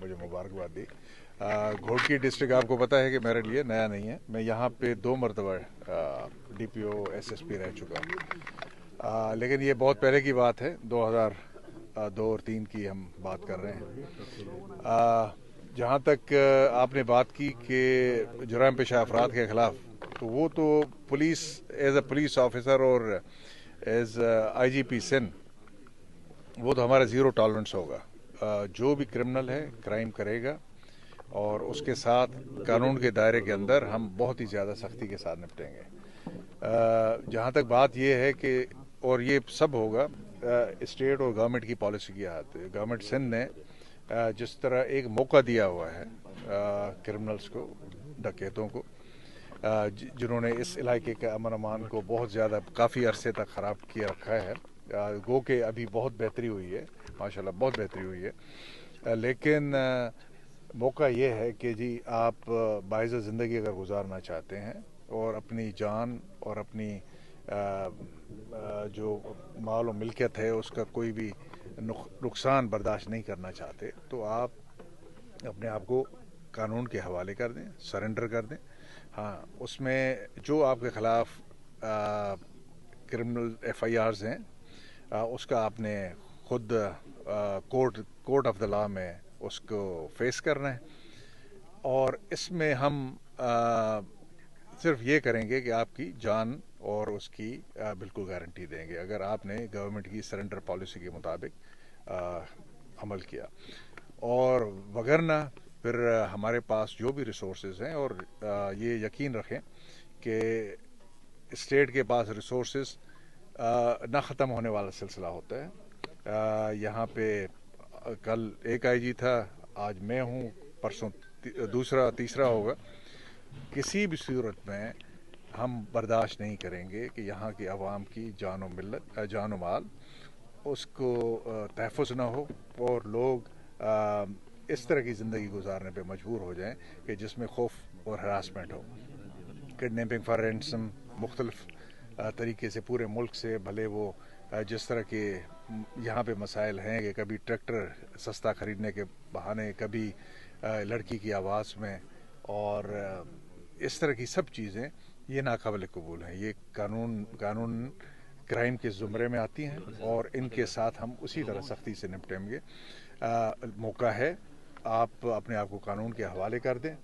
मुझे मुबारकबाद दी। घोड़की डिस्ट्रिक्ट आपको पता है कि मेरे लिए नया नहीं है। मैं यहाँ पे 2 मरतबा DPO SSP रह चुका हूँ, लेकिन ये बहुत पहले की बात है, 2002 और 3 की हम बात कर रहे हैं। जहाँ तक आपने बात की कि जुर्म पेशा अफराद के ख़िलाफ़, तो वो तो police as a police officer और एज IGP सिंध, वो तो हमारा ज़ीरो टॉलरेंस होगा। जो भी क्रिमिनल है क्राइम करेगा और उसके साथ कानून के दायरे के अंदर हम बहुत ही ज़्यादा सख्ती के साथ निपटेंगे। जहाँ तक बात ये है कि और ये सब होगा स्टेट और गवर्नमेंट की पॉलिसी की हाथ। गवर्नमेंट सिंध ने जिस तरह एक मौका दिया हुआ है क्रिमिनल्स को, डकैतों को, जिन्होंने इस इलाके के अमन अमान को बहुत ज़्यादा काफ़ी अरसे तक ख़राब किया रखा है, गो के अभी बहुत बेहतरी हुई है, माशाल्लाह बहुत बेहतरी हुई है, लेकिन मौका ये है कि जी आप बाइज़्ज़त ज़िंदगी अगर गुजारना चाहते हैं और अपनी जान और अपनी जो माल और मिल्कियत है उसका कोई भी नुकसान बर्दाश्त नहीं करना चाहते, तो आप अपने आप को कानून के हवाले कर दें, सरेंडर कर दें। हाँ, उसमें जो आपके ख़िलाफ़ क्रिमिनल FIRs हैं, उसका आपने खुद कोर्ट ऑफ द लॉ में उसको फेस करना है। और इसमें हम सिर्फ ये करेंगे कि आपकी जान और उसकी बिल्कुल गारंटी देंगे अगर आपने गवर्नमेंट की सरेंडर पॉलिसी के मुताबिक अमल किया, और वगरना फिर हमारे पास जो भी रिसोर्सेज हैं, और ये यकीन रखें कि स्टेट के पास रिसोर्सेज ना ख़त्म होने वाला सिलसिला होता है। यहाँ पे कल एक IG था, आज मैं हूँ, परसों दूसरा तीसरा होगा। किसी भी सूरत में हम बर्दाश्त नहीं करेंगे कि यहाँ की आवाम की जान व माल उसको तहफ़्फ़ुज़ ना हो और लोग इस तरह की ज़िंदगी गुजारने पे मजबूर हो जाएं कि जिसमें खौफ और हरासमेंट हो। किडनैपिंग फॉर रैंसम मुख्तलिफ तरीके से पूरे मुल्क से, भले वो जिस तरह के यहाँ पे मसाइल हैं कि कभी ट्रैक्टर सस्ता ख़रीदने के बहाने, कभी लड़की की आवाज़ में, और इस तरह की सब चीज़ें ये नाकाबिल कबूल हैं। ये कानून क्राइम के ज़ुमरे में आती हैं और इनके साथ हम उसी तरह सख्ती से निपटेंगे। मौका है, आप अपने आप को कानून के हवाले कर दें,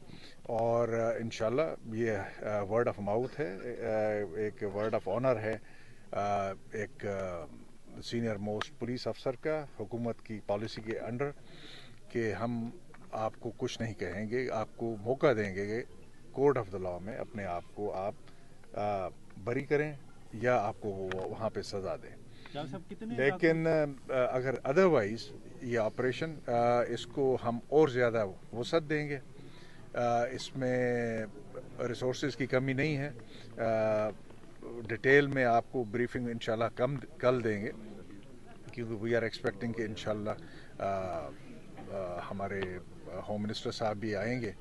और इंशाल्लाह ये वर्ड ऑफ माउथ है, एक वर्ड ऑफ ऑनर है एक सीनियर मोस्ट पुलिस अफसर का हुकूमत की पॉलिसी के अंडर, कि हम आपको कुछ नहीं कहेंगे, आपको मौका देंगे कि कोर्ट ऑफ द लॉ में अपने आप को आप बरी करें या आपको वहाँ पे सज़ा दें। लेकिन अगर अदरवाइज़ ये ऑपरेशन इसको हम और ज़्यादा वसअत देंगे, इसमें रिसोर्सेज की कमी नहीं है। डिटेल में आपको ब्रीफिंग इंशाल्लाह कल देंगे, क्योंकि वी आर एक्सपेक्टिंग कि इंशाल्लाह हमारे होम मिनिस्टर साहब भी आएंगे,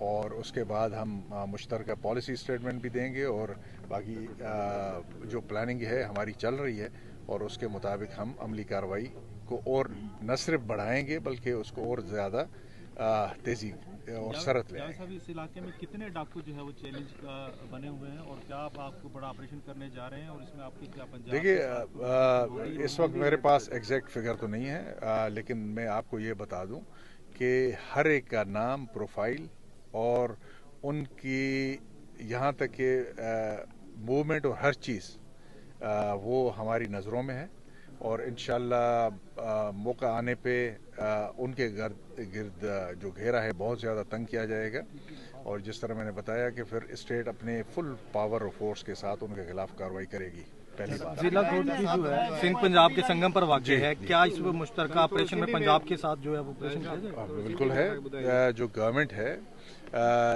और उसके बाद हम मुश्तरका पॉलिसी स्टेटमेंट भी देंगे, और बाकी जो प्लानिंग है हमारी चल रही है, और उसके मुताबिक हम अमली कार्रवाई को और न सिर्फ बढ़ाएंगे बल्कि उसको और ज़्यादा तेज़ी और सरत ले आएंगे। इस इलाके में कितने डाकू जो है वो चैलेंज बने हुए हैं, और क्या आपको बड़ा ऑपरेशन करने जा रहे हैं, और इसमें आपकी क्या पंजाब? देखिए, इस वक्त मेरे पास एग्जैक्ट फिगर तो नहीं है, लेकिन मैं आपको ये बता दूं कि हर एक का नाम, प्रोफाइल और उनकी यहाँ तक के मूवमेंट और हर चीज़ वो हमारी नज़रों में है, और इंशाल्लाह मौका आने पे उनके गिर्द जो घेरा है बहुत ज़्यादा तंग किया जाएगा, और जिस तरह मैंने बताया कि फिर स्टेट अपने फुल पावर और फोर्स के साथ उनके खिलाफ कार्रवाई करेगी। पहली बात, जिला कोर्ट भी जो है सिंध पंजाब के संगम पर वाक़ है, क्या इस मुश्तरका ऑपरेशन में पंजाब के साथ जो है वो ऑपरेशन किया जाएगा? बिल्कुल है। जो गवर्नमेंट है,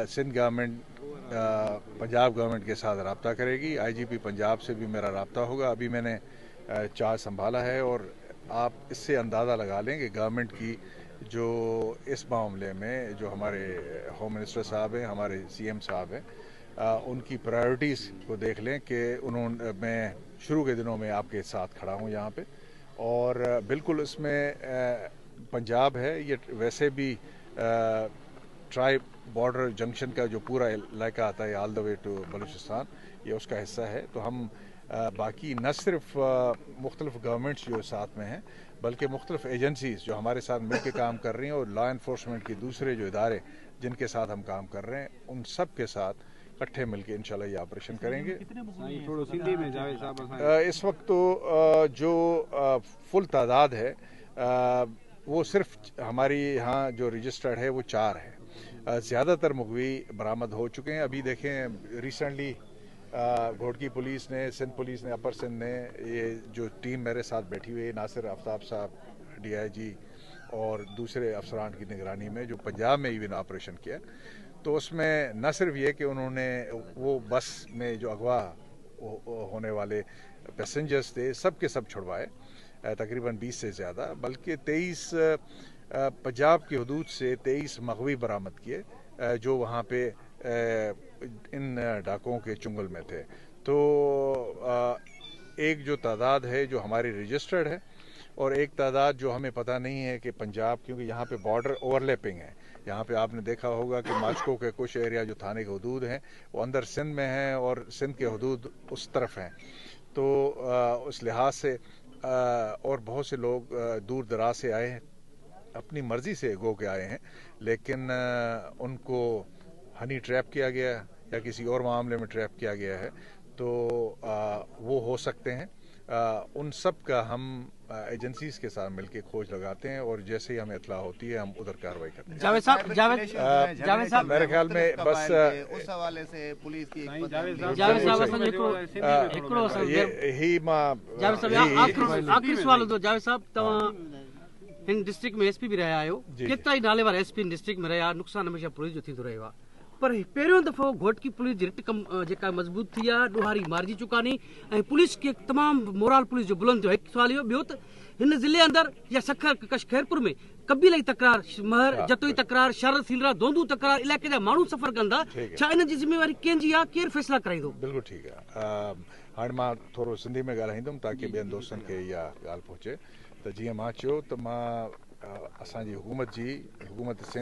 सिंध गवर्नमेंट पंजाब गवर्नमेंट के साथ रब्ता करेगी। IGP पंजाब से भी मेरा रब्ता होगा। अभी मैंने चार्ज संभाला है, और आप इससे अंदाज़ा लगा लें कि गवर्नमेंट की जो इस मामले में जो हमारे होम मिनिस्टर साहब हैं, हमारे CM साहब हैं, उनकी प्रायोरिटीज़ को देख लें कि मैं शुरू के दिनों में आपके साथ खड़ा हूँ यहाँ पे, और बिल्कुल इसमें पंजाब है, ये वैसे भी ट्राई बॉर्डर जंक्शन का जो पूरा इलाका आता है all the way to Balochistan, ये उसका हिस्सा है। तो हम बाकी न सिर्फ मुख्तलिफ गवर्नमेंट्स जो साथ में हैं, बल्कि मुख्तलिफ एजेंसीज जो हमारे साथ मिल के काम कर रही हैं, और लॉ इन्फोर्समेंट के दूसरे जो इदारे जिनके साथ हम काम कर रहे हैं, उन सब के साथ इकट्ठे मिलके इंशाल्लाह ये ऑपरेशन करेंगे। इस वक्त तो जो फुल तादाद है वो सिर्फ हमारी यहाँ जो रजिस्टर्ड है वो 4 है। ज़्यादातर मुगवी बरामद हो चुके हैं। अभी देखें रिसेंटली घोटकी पुलिस ने, सिंध पुलिस ने, अपर सिंध ने, ये जो टीम मेरे साथ बैठी हुई है, नासिर आफ्ताब साहब DIG और दूसरे अफसरान की निगरानी में, जो पंजाब में इवन ऑपरेशन किया, तो उसमें न सिर्फ ये कि उन्होंने वो बस में जो अगवा होने वाले पैसेंजर्स थे सब के सब छुड़वाए, तकरीबन 20 से ज़्यादा, बल्कि 23 पंजाब की हदूद से 23 मगवी बरामद किए जो वहाँ पे इन डाकुओं के चुंगल में थे। तो एक जो तादाद है जो हमारी रजिस्टर्ड है, और एक तादाद जो हमें पता नहीं है कि पंजाब, क्योंकि यहाँ पे बॉर्डर ओवरलैपिंग है। यहाँ पे आपने देखा होगा कि मास्को के कुछ एरिया जो थाने के हदूद हैं वो अंदर सिंध में हैं और सिंध के हदूद उस तरफ हैं। तो उस लिहाज से और बहुत से लोग दूर दराज से आए हैं, अपनी मर्जी से गो के आए हैं, लेकिन उनको हनी ट्रैप किया गया या किसी और मामले में ट्रैप किया गया है, तो वो हो सकते हैं। उन सब का हम एजेंसीज के साथ मिलकर खोज लगाते हैं, और जैसे ही हमें इत्तला होती है हम उधर कार्रवाई करते हैं। जावेद साहब मेरे ख्याल में बस उस हवाले से पुलिस की आखिरी सवाल हो। जावेद साहब, तव्हां हिन डिस्ट्रिक्ट में SP भी रहिया आहियो, केतिरा ई नाले वारा SP डिस्ट्रिक्ट में रहिया, नुक़सान हमेशा पुलिस जो थींदो रहियो आहे, पर पहिरियों दफ़ो घोटकी पुलिस जी रिट जेका मज़बूत थी आहे, ॾोहारी मारिजी चुका नी, ऐं पुलिस खे तमामु मोरल पुलिस जो बुलंद थियो। हिकु सवाल इहो, ॿियो त हिन ज़िले अंदर या खैरपुर में कबीलाई तकरार, महर जतोई तकरार, शरद सीलरा दोंदू तकरार, इलाइक़े जा माण्हू सफ़र कंदा, छा इन जी ज़िम्मेवारी कंहिंजी आहे, केरु फ़ैसिला कराईंदो? बिल्कुलु ठीकु आहे। हाणे मां थोरो सिंधी में ॻाल्हाईंदुमि ताकी ॿियनि दोस्तनि खे इहा ॻाल्हि पहुचे। त जीअं मां चयो त मां असांजी हुकूमत सिंध